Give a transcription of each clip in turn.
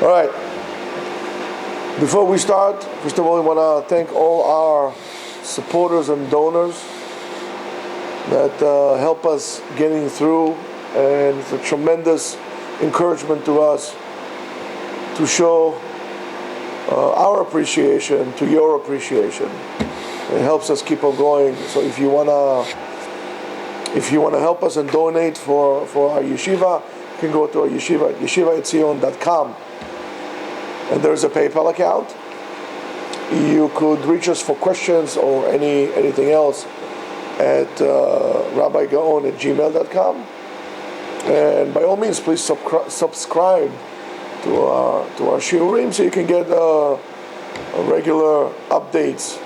All right. Before we start, first of all, we want to thank all our supporters and donors that help us getting through, and it's a tremendous encouragement to us to show our appreciation to your appreciation. It helps us keep on going. So if you wanna help us and donate for our yeshiva, you can go to our yeshiva at yeshivaetzion.com, and there's a PayPal account. You could reach us for questions or anything else at rabbigaon@gmail.com. And by all means, please subscribe to our shiurim so you can get regular updates.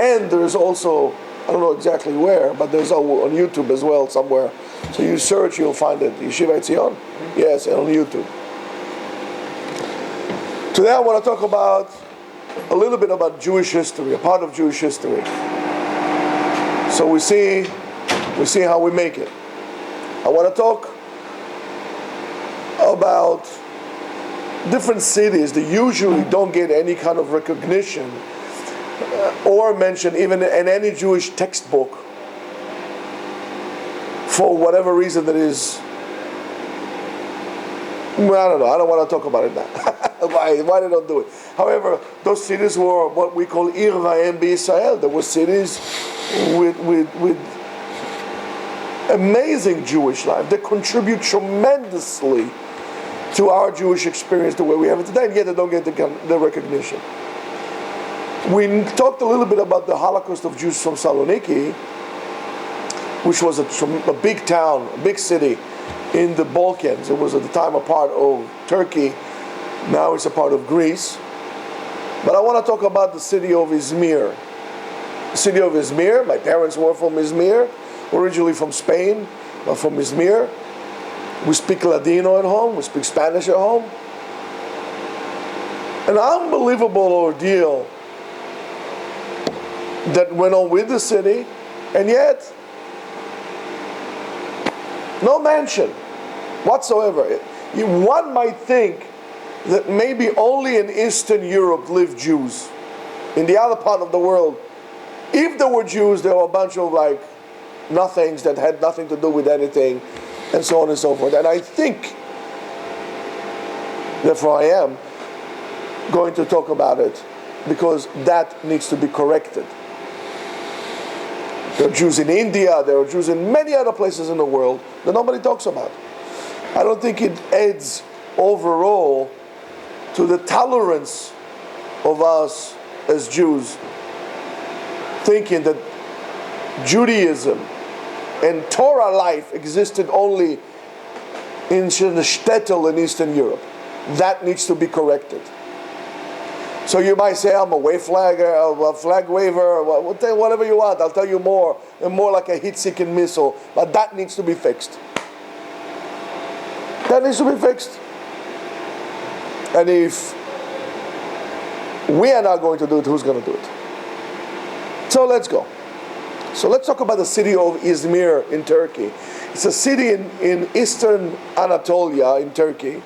And there's also, I don't know exactly where, but there's on YouTube as well somewhere. So you search, you'll find it. Yeshiva Etzion? Yes, and on YouTube. Today I want to talk about a little bit about Jewish history, a part of Jewish history. So we see how we make it. I want to talk about different cities that usually don't get any kind of recognition or mention even in any Jewish textbook for whatever reason that is, well, I don't know, I don't want to talk about it now. Why they don't do it? However, those cities were what we call Ir Va'em B'Yisrael. There were cities with amazing Jewish life. They contribute tremendously to our Jewish experience the way we have it today, and yet they don't get the recognition. We talked a little bit about the Holocaust of Jews from Saloniki, which was a big town, a big city in the Balkans. It was at the time a part of Turkey. Now it's a part of Greece. But I want to talk about the city of Izmir. The city of Izmir, my parents were from Izmir, originally from Spain, but from Izmir. We speak Ladino at home, we speak Spanish at home. An unbelievable ordeal that went on with the city, and yet no mention whatsoever. One might think that maybe only in Eastern Europe lived Jews. In the other part of the world, if there were Jews, there were a bunch of like nothings that had nothing to do with anything, and so on and so forth. And I think, therefore I am going to talk about it, because that needs to be corrected. There are Jews in India, there are Jews in many other places in the world that nobody talks about. I don't think it adds overall to the tolerance of us as Jews, thinking that Judaism and Torah life existed only in the shtetl in Eastern Europe. That needs to be corrected. So you might say, I'm a flag waver, whatever you want. I'll tell you more, and more like a heat-seeking missile. But that needs to be fixed. That needs to be fixed. And if we are not going to do it, who's going to do it? So let's go. So let's talk about the city of Izmir in Turkey. It's a city in eastern Anatolia in Turkey.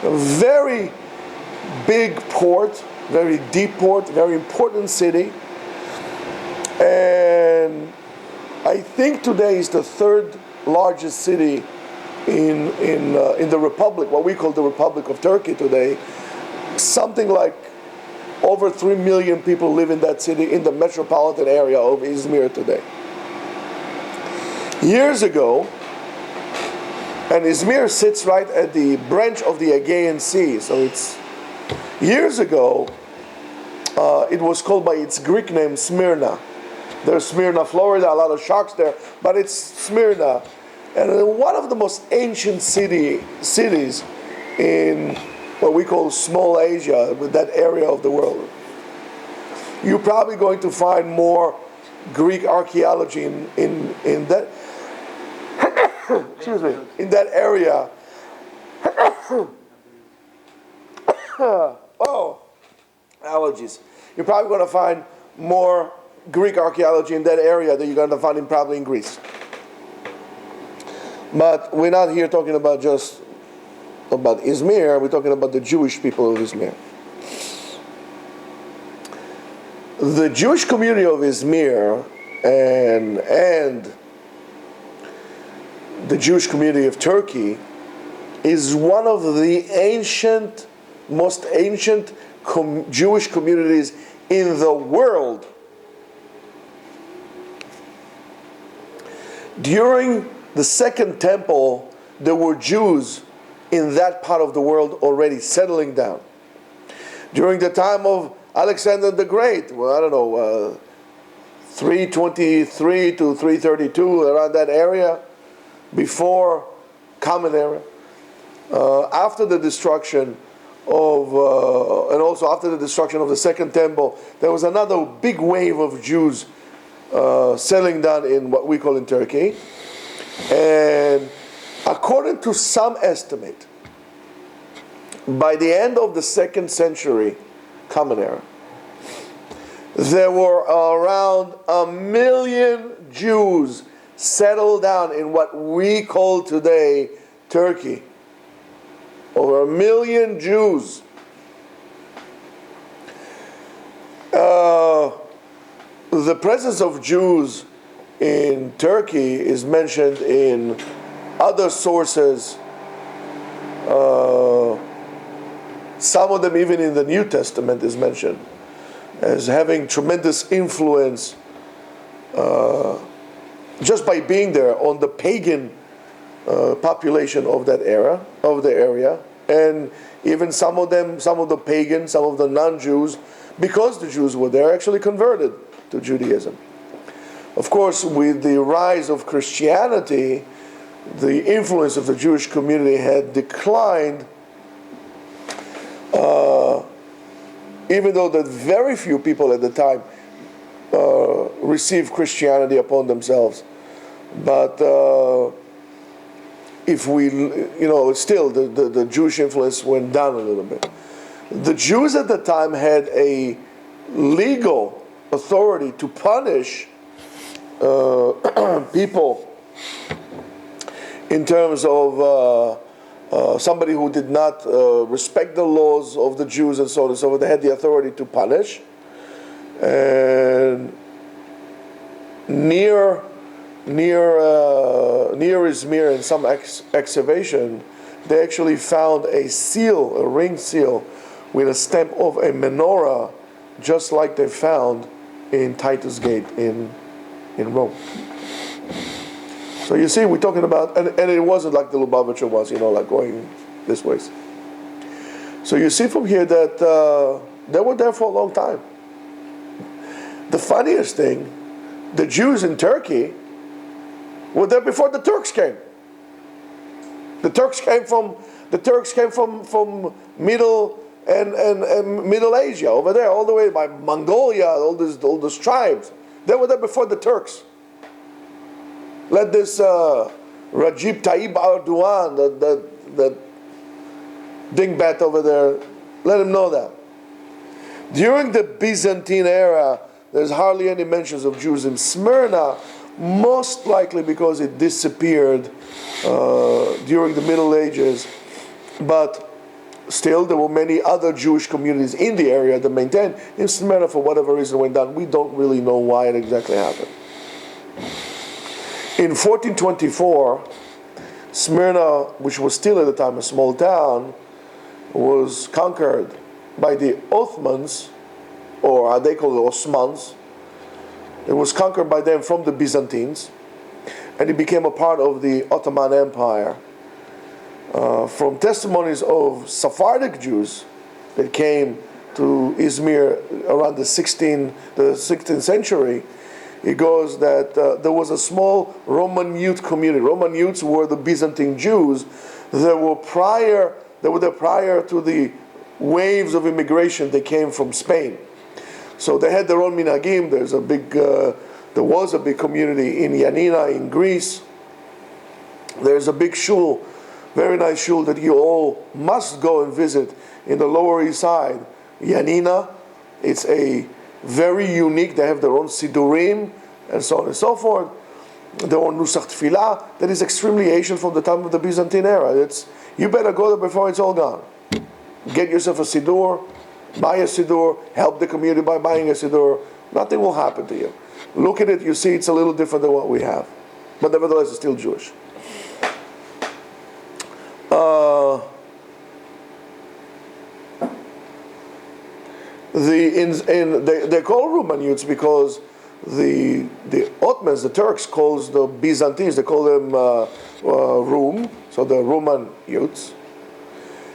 A very big port, very deep port, very important city. And I think today is the third largest city in the Republic, what we call the Republic of Turkey today. Something like over 3 million people live in that city, in the metropolitan area of Izmir today. Years ago, and Izmir sits right at the branch of the Aegean Sea, so it's, years ago, it was called by its Greek name Smyrna. There's Smyrna, Florida, a lot of sharks there, but it's Smyrna. And one of the most ancient cities in what we call Small Asia, with that area of the world. You're probably going to find more Greek archaeology in that excuse me, in that area. Oh, allergies. You're probably going to find more Greek archaeology in that area than you're going to find probably in Greece. But we're not here talking about just about Izmir, we're talking about the Jewish people of Izmir. The Jewish community of Izmir and the Jewish community of Turkey is one of the most ancient Jewish communities in the world. During the Second Temple, there were Jews in that part of the world already settling down. During the time of Alexander the Great, 323 to 332, around that area, before Common Era, after the destruction of, and also after the destruction of the Second Temple, there was another big wave of Jews settling down in what we call in Turkey. And according to some estimate, by the end of the 2nd century Common Era, there were around 1 million Jews settled down in what we call today Turkey. Over 1 million Jews. The presence of Jews in Turkey is mentioned in other sources. Some of them even in the New Testament is mentioned as having tremendous influence just by being there on the pagan population of that era, of the area, and even some of the pagans, some of the non-Jews, because the Jews were there, actually converted to Judaism. Of course, with the rise of Christianity, the influence of the Jewish community had declined, even though that very few people at the time received Christianity upon themselves. But if we, still the Jewish influence went down a little bit. The Jews at the time had a legal authority to punish people in terms of somebody who did not respect the laws of the Jews and so on and so forth. They had the authority to punish. And near Izmir, in some excavation, they actually found a seal, a ring seal, with a stamp of a menorah, just like they found in Titus Gate in Rome. So you see, we're talking about, and it wasn't like the Lubavitcher was, like going this way. So you see from here that they were there for a long time. The funniest thing, the Jews in Turkey were there before the Turks came. The Turks came from Middle and Middle Asia over there, all the way by Mongolia, all those tribes. They were there before the Turks. Let this Recep Tayyip Erdogan, that dingbat over there, let him know that. During the Byzantine era, there's hardly any mentions of Jews in Smyrna, most likely because it disappeared during the Middle Ages. But still, there were many other Jewish communities in the area that maintained. In Smyrna, for whatever reason, went down. We don't really know why it exactly happened. In 1424, Smyrna, which was still at the time a small town, was conquered by the Ottomans, or they call it Osmans. It was conquered by them from the Byzantines, and it became a part of the Ottoman Empire. From testimonies of Sephardic Jews that came to Izmir around the 16th century, it goes that there was a small Roman youth community. Roman youths were the Byzantine Jews that were there prior to the waves of immigration that came from Spain. So they had their own minhagim. There was a big community in Yanina in Greece. There's a big shul, very nice shul that you all must go and visit in the Lower East Side. Yanina, it's a very unique, they have their own Sidurim and so on and so forth. Their own Nusach Tfilah that is extremely ancient from the time of the Byzantine era. You better go there before it's all gone. Get yourself a siddur, buy a siddur, help the community by buying a siddur. Nothing will happen to you. Look at it, you see it's a little different than what we have. But nevertheless, it's still Jewish. They call Romanians because the Ottomans, the Turks, calls the Byzantines, they call them Rum, so the Roman youths.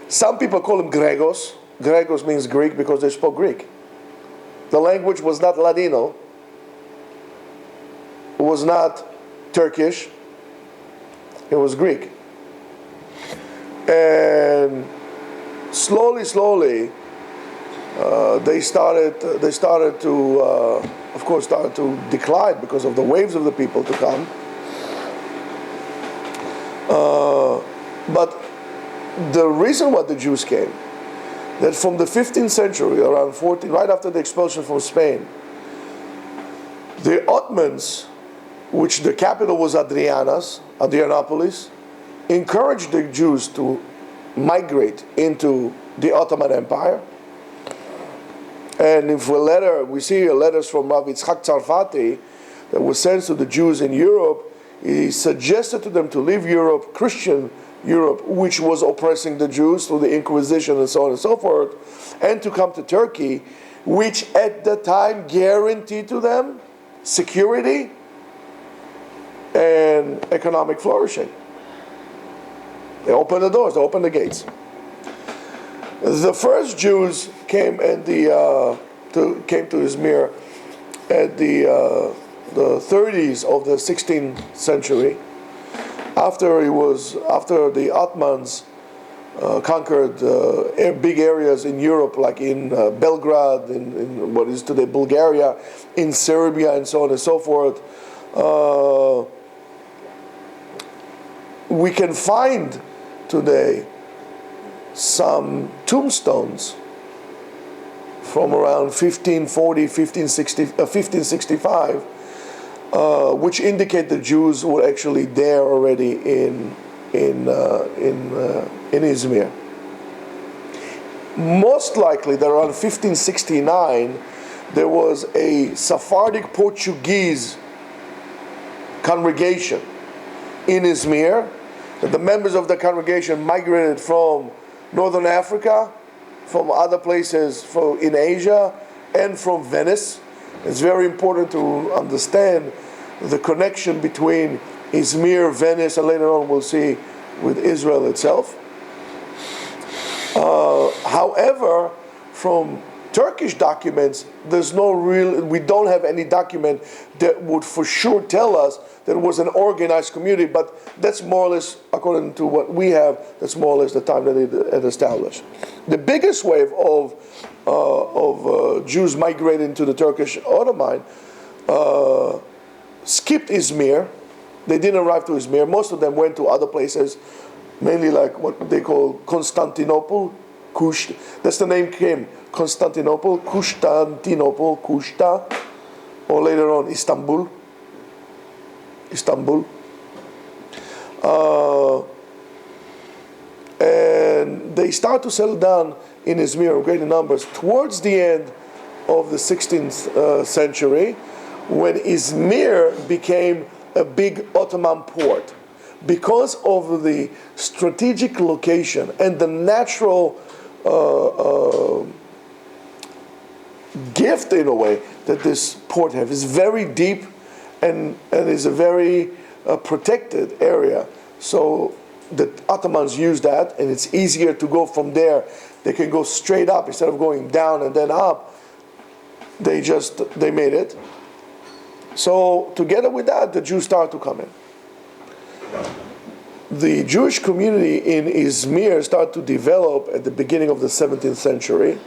Some people call them Gregos. Gregos means Greek because they spoke Greek. The language was not Ladino, it was not Turkish, it was Greek. And slowly, they started to, of course, started to decline because of the waves of the people to come. But the reason why the Jews came, that from the 15th century, around 14, right after the expulsion from Spain, the Ottomans, which the capital was Adrianopolis, encouraged the Jews to migrate into the Ottoman Empire. And if we see letters from Rabbi Yitzchak Tzarfati that were sent to the Jews in Europe, he suggested to them to leave Europe, Christian Europe, which was oppressing the Jews through the Inquisition and so on and so forth, and to come to Turkey, which at the time guaranteed to them security and economic flourishing. They opened the doors, they opened the gates. The first Jews came to Izmir at the 30s of the 16th century, after the Ottomans conquered big areas in Europe, like in Belgrade, in what is today Bulgaria, in Serbia, and so on and so forth. We can find today some tombstones from around 1540, 1565, which indicate the Jews were actually there already in Izmir. Most likely, that around 1569, there was a Sephardic Portuguese congregation in Izmir, that the members of the congregation migrated from Northern Africa, from other places in Asia, and from Venice. It's very important to understand the connection between Izmir, Venice, and later on we'll see with Israel itself. However, from Turkish documents, we don't have any document that would for sure tell us that it was an organized community, but that's more or less, according to what we have, that's more or less the time that it had established. The biggest wave of Jews migrating to the Turkish Ottoman skipped Izmir. They didn't arrive to Izmir. Most of them went to other places, mainly like what they call Constantinople, Kush. That's the name came. Constantinople, Kushta, or later on Istanbul. And they start to settle down in Izmir in greater numbers towards the end of the 16th century, when Izmir became a big Ottoman port. Because of the strategic location and the natural gift, in a way, that this port has. It's very deep and is a very protected area. So the Ottomans use that, and it's easier to go from there. They can go straight up instead of going down and then up. They made it. So together with that, the Jews start to come in. The Jewish community in Izmir started to develop at the beginning of the 17th century.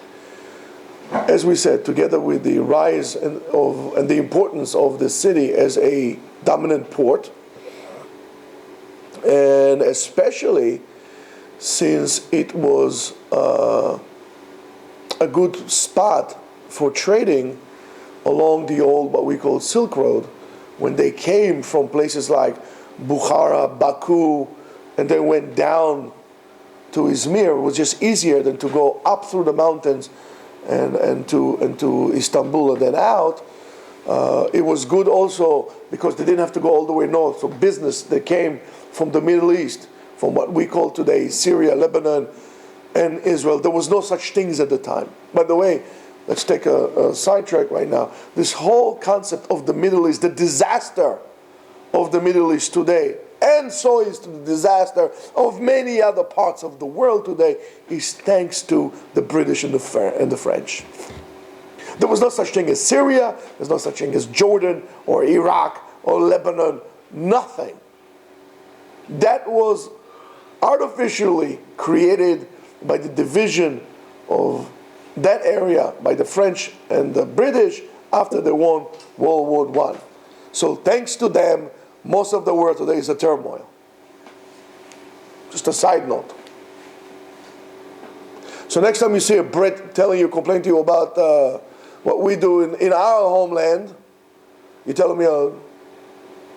As we said, together with the rise and the importance of the city as a dominant port, and especially since it was a good spot for trading along the old, what we call Silk Road, when they came from places like Bukhara, Baku, and then went down to Izmir was just easier than to go up through the mountains and to Istanbul and then out. It was good also because they didn't have to go all the way north. So business, they came from the Middle East, from what we call today Syria, Lebanon, and Israel. There was no such things at the time. By the way, let's take a sidetrack right now. This whole concept of the Middle East, the disaster of the Middle East today, and so is the disaster of many other parts of the world today, is thanks to the British and the French. There was no such thing as Syria, there's no such thing as Jordan or Iraq or Lebanon, nothing. That was artificially created by the division of that area by the French and the British after they won World War I. So thanks to them, most of the world today is a turmoil. Just a side note. So next time you see a Brit telling you, complaining to you about what we do in our homeland, you tell me,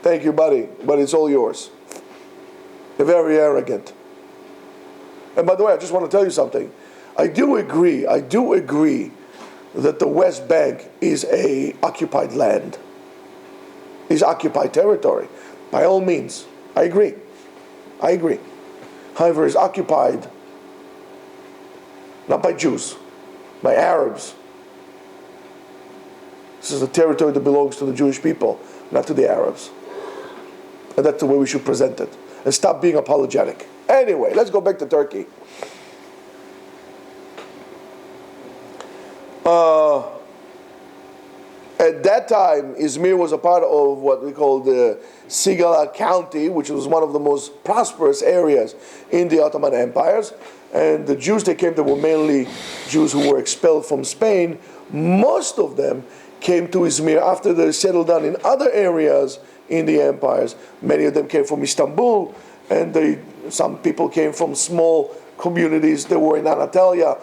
thank you, buddy, but it's all yours. They're very arrogant. And by the way, I just want to tell you something. I do agree that the West Bank is a occupied land. Is occupied territory. By all means. I agree. However, it's occupied not by Jews, by Arabs. This is a territory that belongs to the Jewish people, not to the Arabs. And that's the way we should present it. And stop being apologetic. Anyway, let's go back to Turkey. At that time, Izmir was a part of what we call the Sigala County, which was one of the most prosperous areas in the Ottoman empires. And the Jews that came there were mainly Jews who were expelled from Spain. Most of them came to Izmir after they settled down in other areas in the empires. Many of them came from Istanbul, and some people came from small communities that were in Anatolia.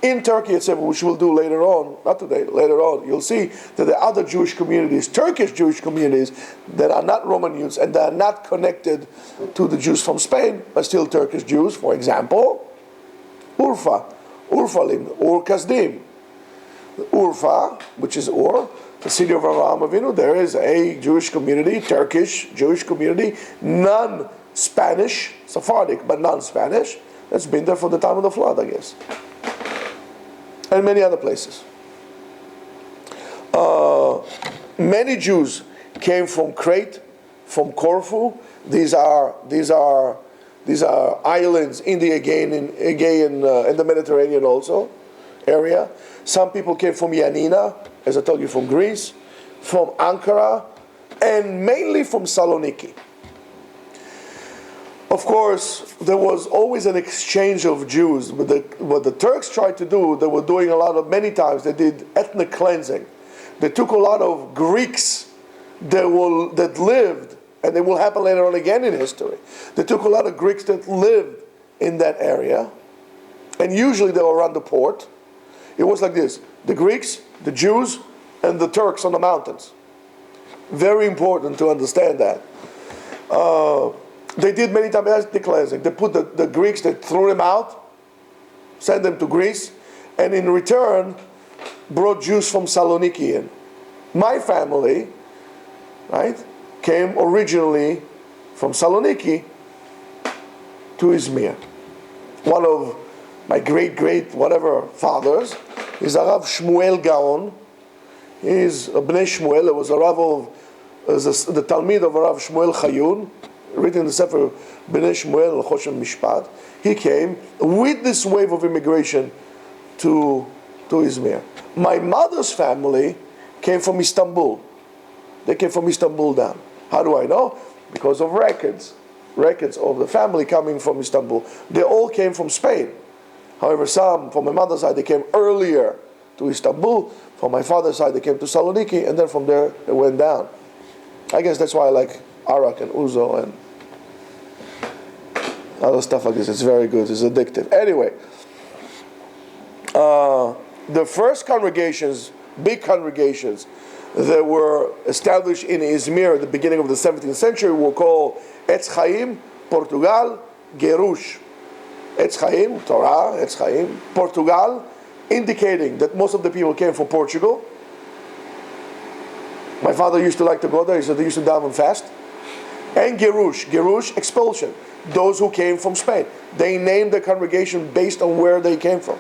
In Turkey itself, which we'll do later on, not today, later on, you'll see that there are other Jewish communities, Turkish Jewish communities, that are not Roman Jews and that are not connected to the Jews from Spain, but still Turkish Jews. For example, Urfa, Urfalim, Ur Kasdim. Urfa, which is Ur, the city of Avraham Avinu, there is a Jewish community, Turkish Jewish community, non-Spanish, Sephardic, but non-Spanish, that's been there for the time of the flood, I guess. And many other places. Many Jews came from Crete, from Corfu. These are islands in the Aegean and the Mediterranean also area. Some people came from Yanina, as I told you, from Greece, from Ankara, and mainly from Saloniki. Of course, there was always an exchange of Jews. But what the Turks tried to do, they were doing many times, they did ethnic cleansing. They took a lot of Greeks that lived, and it will happen later on again in history. They took a lot of Greeks that lived in that area, and usually they were around the port. It was like this: the Greeks, the Jews, and the Turks on the mountains. Very important to understand that. They did many times ethnic cleansing. They put the Greeks, they threw them out, sent them to Greece, and in return, brought Jews from Saloniki in. My family, right, came originally from Saloniki to Izmir. One of my great whatever fathers is Rav Shmuel Gaon. He is a Bnei Shmuel. He was a Rav of the Talmid of Rav Shmuel Chayun, written in the Sefer Bnei Shmuel Choshen Mishpat. He came with this wave of immigration to Izmir. My mother's family came from Istanbul. They came from Istanbul down. How do I know? Because of records of the family coming from Istanbul. They all came from Spain. However, some from my mother's side, they came earlier to Istanbul. From my father's side, they came to Saloniki, and then from there they went down. I guess that's why I like arak and ouzo and other stuff like this. It's very good. It's addictive. Anyway, the first congregations, big congregations, that were established in Izmir at the beginning of the 17th century were called Etz Chaim, Portugal, Gerush. Etz Chaim, Torah, Etz Chaim. Portugal, indicating that most of the people came from Portugal. My father used to like to go there. He said they used to daven fast. And Gerush, Gerush, expulsion. Those who came from Spain. They named the congregation based on where they came from.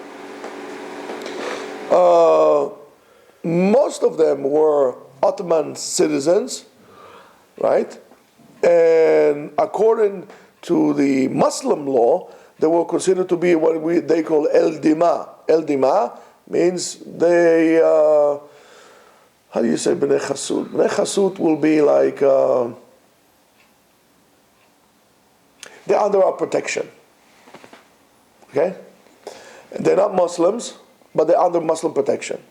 Most of them were Ottoman citizens, right? And according to the Muslim law, they were considered to be what they call El Dima. El Dima means they, how do you say Bnei Chasut? Bnei Chasut will be like, they're under our protection. Okay? They're not Muslims, but they're under Muslim protection.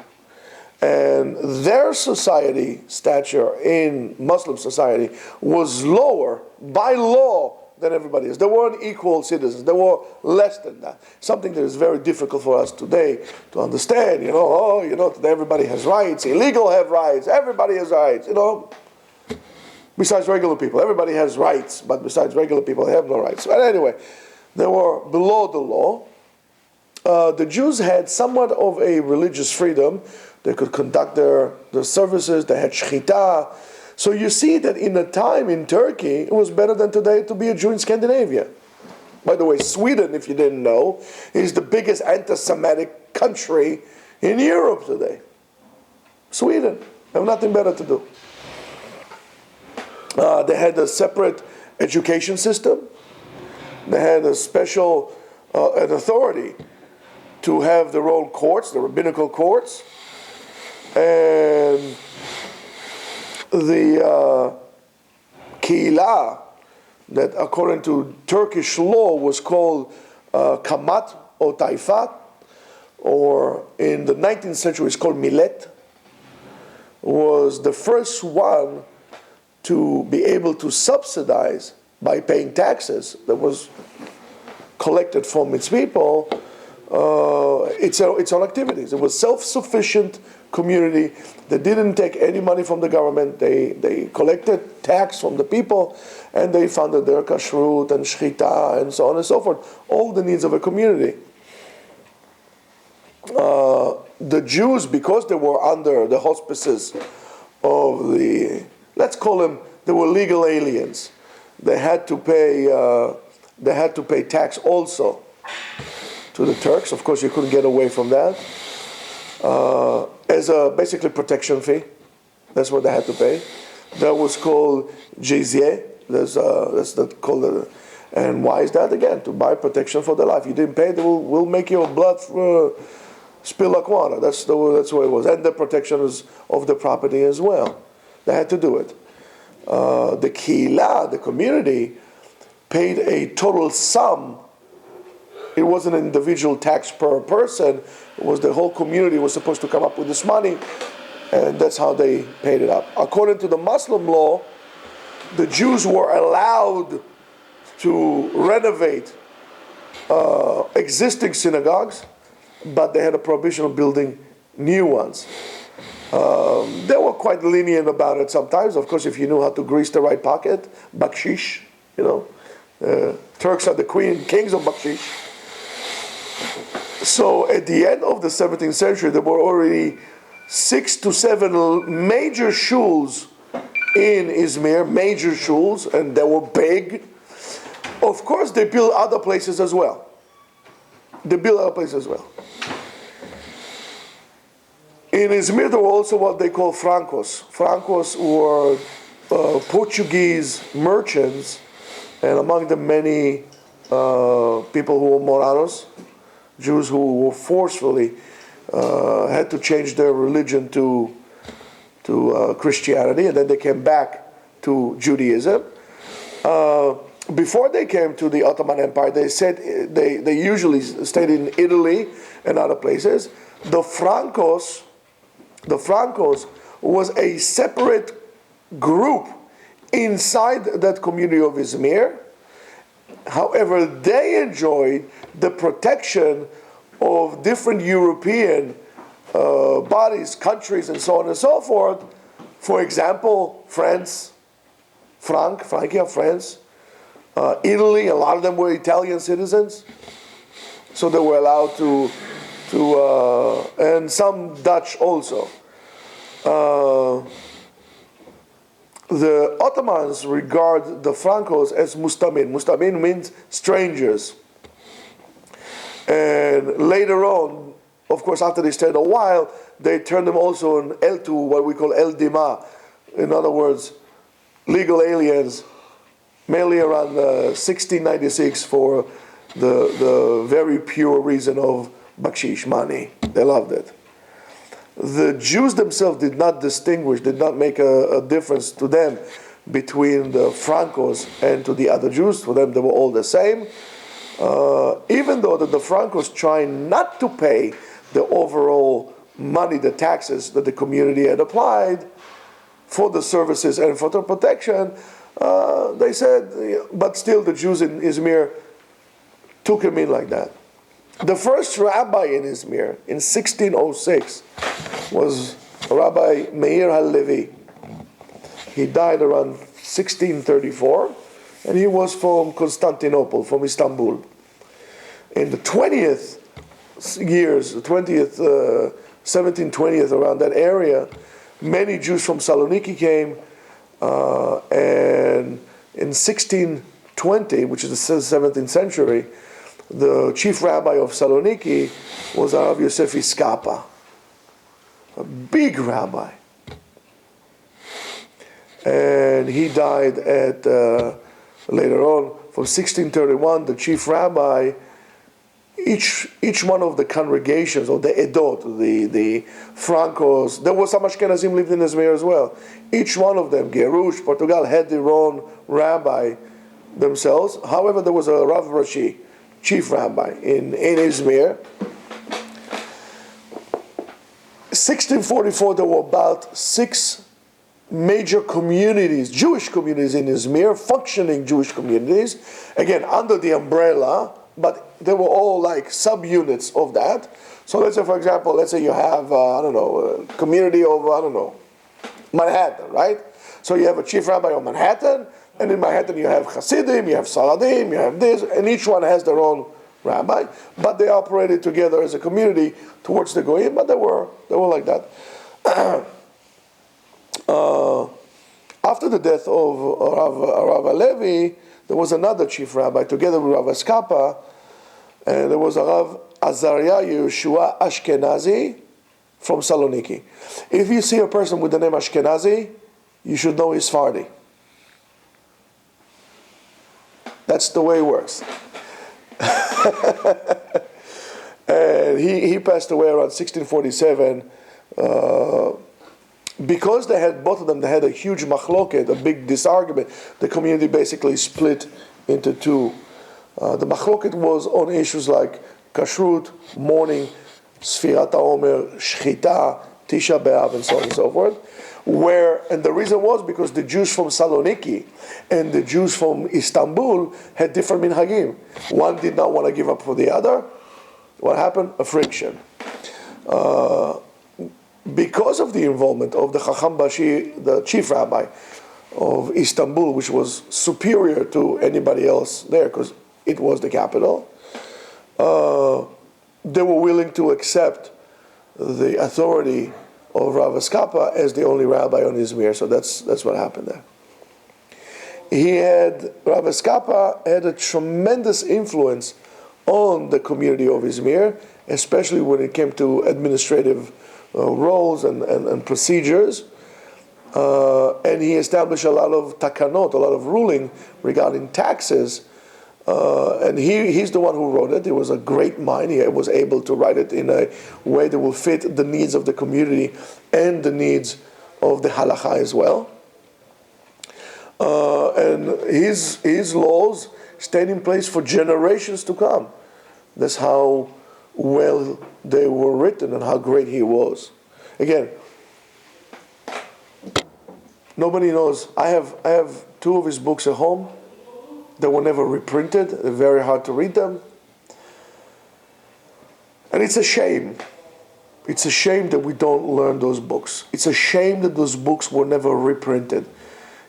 And their society stature in Muslim society was lower by law than everybody else. They weren't equal citizens. They were less than that. Something that is very difficult for us today to understand. Today everybody has rights. Illegal have rights. Everybody has rights. Besides regular people, everybody has rights. But besides regular people, they have no rights. But anyway, they were below the law. The Jews had somewhat of a religious freedom. They could conduct their services. They had shechita. So you see that in a time in Turkey, it was better than today to be a Jew in Scandinavia. By the way, Sweden, if you didn't know, is the biggest anti-Semitic country in Europe today. Sweden. They have nothing better to do. They had a separate education system. They had a special an authority to have their own courts, the rabbinical courts. And the Keilah, that according to Turkish law was called Kamat or Taifat, or in the 19th century it's called Millet, was the first one to be able to subsidize by paying taxes that was collected from its people its own activities. It was self-sufficient community that didn't take any money from the government. They collected tax from the people, and they funded their kashrut and shechita and so on and so forth, all the needs of a community. The Jews, because they were under the auspices of the, let's call them, they were legal aliens. They had to pay tax also to the Turks. Of course, you couldn't get away from that. As a basically protection fee. That's what they had to pay. That was called jizya. That's called. And why is that? Again, to buy protection for their life. You didn't pay, we'll make your blood spill like water. That's the way it was. And the protection of the property as well. They had to do it. The Keilah, the community, paid a total sum. It wasn't an individual tax per person. It was the whole community was supposed to come up with this money, and that's how they paid it up. According to the Muslim law, the Jews were allowed to renovate existing synagogues, but they had a prohibition of building new ones. They were quite lenient about it sometimes. Of course, if you knew how to grease the right pocket, bakshish, Turks are the kings of bakshish. So at the end of the 17th century, there were already 6 to 7 major shuls in Izmir, major shuls, and they were big. Of course, they built other places as well. In Izmir, there were also what they call francos. Francos were Portuguese merchants, and among them many people who were Moranos, Jews who were forcefully had to change their religion to Christianity, and then they came back to Judaism. Before they came to the Ottoman Empire, they usually stayed in Italy and other places. The Francos was a separate group inside that community of Izmir. However, they enjoyed the protection of different European bodies, countries, and so on and so forth. For example, France, Italy, a lot of them were Italian citizens. so they were allowed to and some Dutch also. The Ottomans regard the Francos as mustamin. Mustamin means strangers. And later on, of course, after they stayed a while, they turned them also to what we call El Dima. In other words, legal aliens, mainly around 1696 for the very pure reason of bakshish, money. They loved it. The Jews themselves did not distinguish, did not make a difference to them between the Francos and to the other Jews. For them, they were all the same. Even though that the Francos try not to pay the overall money, the taxes that the community had applied for the services and for the protection, they said, but still the Jews in Izmir took him in like that. The first rabbi in Izmir in 1606 was Rabbi Meir HaLevi. He died around 1634, and he was from Constantinople, from Istanbul. In the 20th years, 1720th, around that area, many Jews from Saloniki came, and in 1620, which is the 17th century, the chief rabbi of Saloniki was Rav Yosef Iskapa, a big rabbi. And he died at, later on, from 1631, the chief rabbi, each one of the congregations, or the Edot, the Francos, there was some Ashkenazim lived in Izmir as well. Each one of them, Gerush, Portugal, had their own rabbi themselves. However, there was a Rav Rashi, chief rabbi in Izmir. 1644, there were about 6 major communities, Jewish communities in Izmir, functioning Jewish communities, again, under the umbrella, but they were all like subunits of that. So let's say, for example, let's say you have, a community of, Manhattan, right? So you have a chief rabbi of Manhattan, and in Manhattan you have Hasidim, you have Saradim, you have this, and each one has their own rabbi, but they operated together as a community towards the Goyim, but they were like that. After the death of Rav HaLevi, there was another chief rabbi together with Rav Iskapa, and there was a Rav Azariah Yeshua Ashkenazi from Saloniki. If you see a person with the name Ashkenazi, you should know he's Sephardi. That's the way it works. And he passed away around 1647. Because they had, both of them, they had a huge machloket, a big disargument. The community basically split into two. The machloket was on issues like kashrut, mourning, Sfirat HaOmer, Shchita, Tisha B'Av, and so on and so forth. And the reason was because the Jews from Saloniki and the Jews from Istanbul had different minhagim. One did not want to give up for the other. What happened? A friction. Because of the involvement of the Chacham Bashi, the chief rabbi of Istanbul, which was superior to anybody else there because it was the capital, they were willing to accept the authority of Rav Iskapa as the only rabbi on Izmir. So that's what happened there. Rav Iskapa had a tremendous influence on the community of Izmir, especially when it came to administrative roles and procedures. And he established a lot of takanot, a lot of ruling regarding taxes. And he's the one who wrote it. He was a great mind. He was able to write it in a way that will fit the needs of the community and the needs of the halacha as well. And his laws stayed in place for generations to come. That's how well they were written and how great he was. Again, nobody knows. I have 2 of his books at home. They were never reprinted. They're very hard to read them. And it's a shame. It's a shame that we don't learn those books. It's a shame that those books were never reprinted.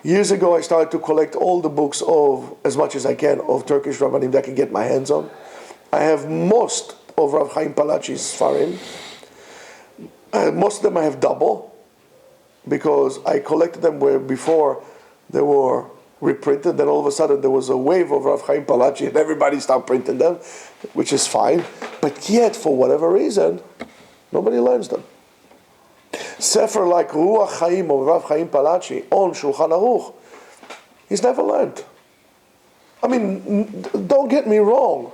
Years ago, I started to collect all the books of, as much as I can, of Turkish Rabbanim that I can get my hands on. I have most of Rav Chaim Palachi's Sfarim. Most of them I have double, because I collected them where before they were reprinted. Then all of a sudden there was a wave of Rav Chaim Palachi and everybody stopped printing them, which is fine. But yet, for whatever reason, nobody learns them. Sefer like Ruach Chaim of Rav Chaim Palachi on Shulchan Aruch, he's never learned. I mean, don't get me wrong.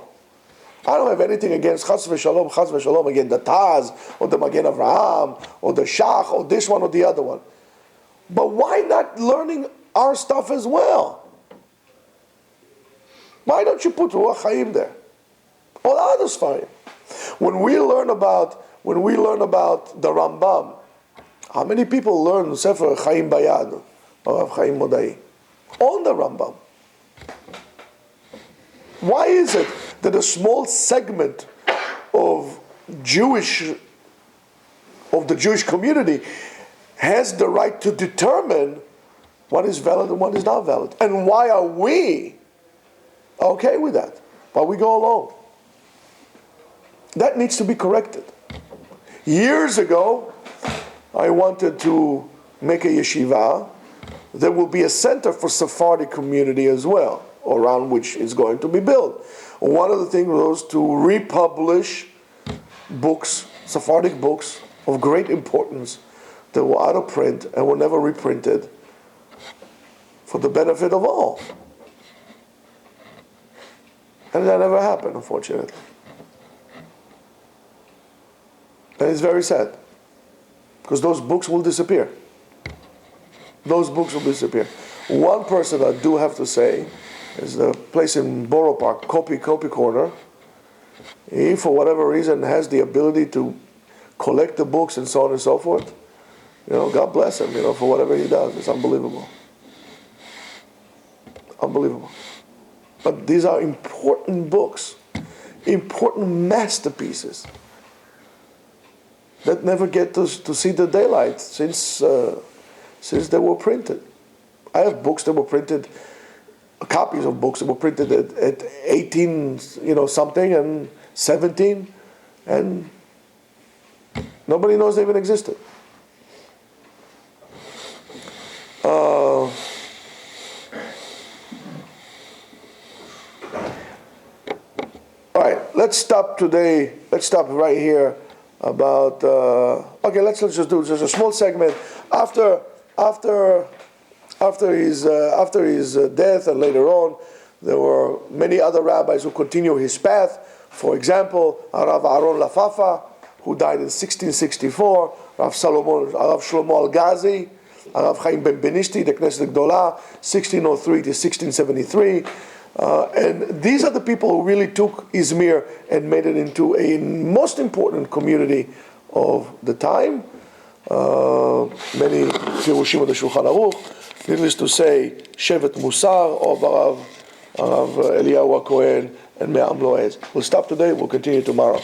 I don't have anything against Chas v'Shalom, against the Taz, or the Magen Avraham, or the Shach, or this one or the other one. But why not learning our stuff as well? Why don't you put Ruach Chaim there? Or the others fine. When we learn about the Rambam, how many people learn Sefer Chaim Bayad, or Chaim Modai, on the Rambam? Why is it that a small segment of the Jewish community has the right to determine what is valid and what is not valid? And why are we okay with that? Why we go along? That needs to be corrected. Years ago, I wanted to make a yeshiva. There will be a center for Sephardic community as well, around which is going to be built. One of the things was to republish books, Sephardic books of great importance that were out of print and were never reprinted for the benefit of all. And that never happened, unfortunately. And it's very sad, because those books will disappear. Those books will disappear. One person I do have to say is the place in Borough Park, Kopi Corner. He, for whatever reason, has the ability to collect the books and so on and so forth. God bless him, for whatever he does. It's unbelievable. Unbelievable. But these are important books, important masterpieces that never get to see the daylight since they were printed. I have books that were printed, copies of books that were printed at 18, something, and 17, and nobody knows they even existed. All right, let's stop today. Let's stop right here. About let's just do just a small segment after his death, and later on there were many other rabbis who continued his path. For example, Rav Aaron Lafafa, who died in 1664, Rav Shlomo Al-Ghazi, Rav Chaim Ben Benishti, the Knesset Gdolah, 1603 to 1673. And these are the people who really took Izmir and made it into a most important community of the time. Many Pirushim of the Shulchan Aruch. Needless to say, Shevet Musar of Rav Eliyahu HaKohen and Me'am Loez. We'll stop today. We'll continue tomorrow.